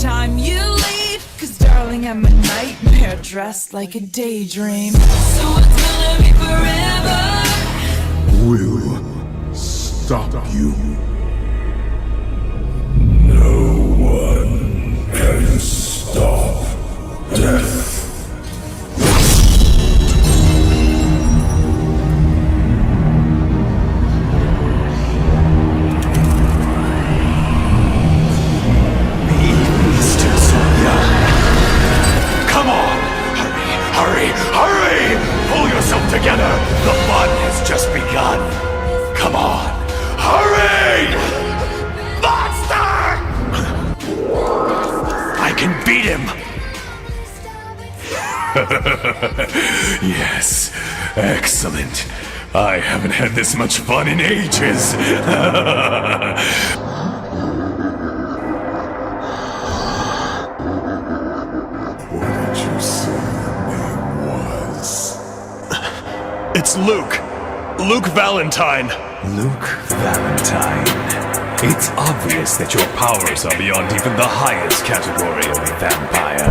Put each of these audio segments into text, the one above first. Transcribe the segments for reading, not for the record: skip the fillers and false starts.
time you leave. Cause darling, I'm a nightmare dressed like a daydream. So it's gonna be forever. Will stop you. No one can stop death. Hurry! Pull yourself together! The fun has just begun! Come on! Hurry! Monster! I can beat him! Yes, excellent. I haven't had this much fun in ages. What did you say your name was? It's Luke. Luke Valentine. Luke Valentine. It's obvious that your powers are beyond even the highest category of a vampire.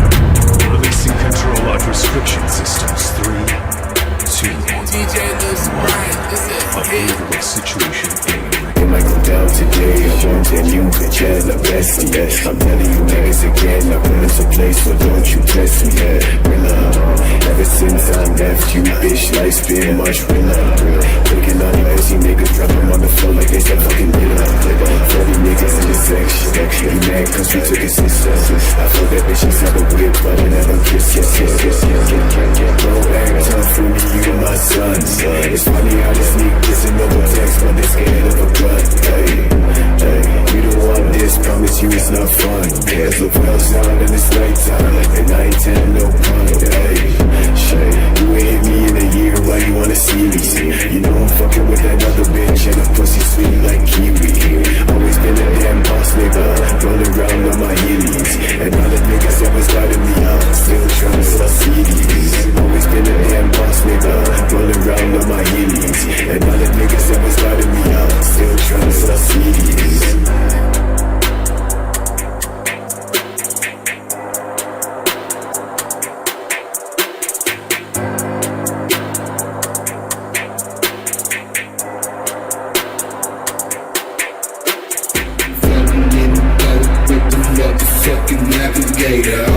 Releasing control out restriction systems 3, 2, 1. Unbelievable situation A. It might go down today, I want that you could chat the best, yes. I'm telling you niggas again, I put into place, so don't you test me, yeah. Ever since I left you, bitch, life's been much realer. Thinking on you, see niggas dropping on the floor like they said fucking winner. 40 niggas in the section, you mad cause we took his sister. I feel that bitch inside the whip, but I never kiss, yes. Bro, act tough for me, you my son. It's funny how they sneak kissing over text, but they scared of a gun. Hey, we don't want this, promise you it's not fun. There's a well sound and it's nighttime, and I ain't telling no pun. Hey, shit, you ain't hit me in a year, why you wanna see me? You know I'm fucking with that other bitch, and the pussy sweet like kiwi. Always been a damn boss nigga, rolling around on my heelys. And all the niggas that was lighting me up, still trying to sell CDs. Always been a damn boss nigga, rolling around on my heelys. And all the niggas that was lighting me up, still trying to sell CDs. With the motherfucking navigator.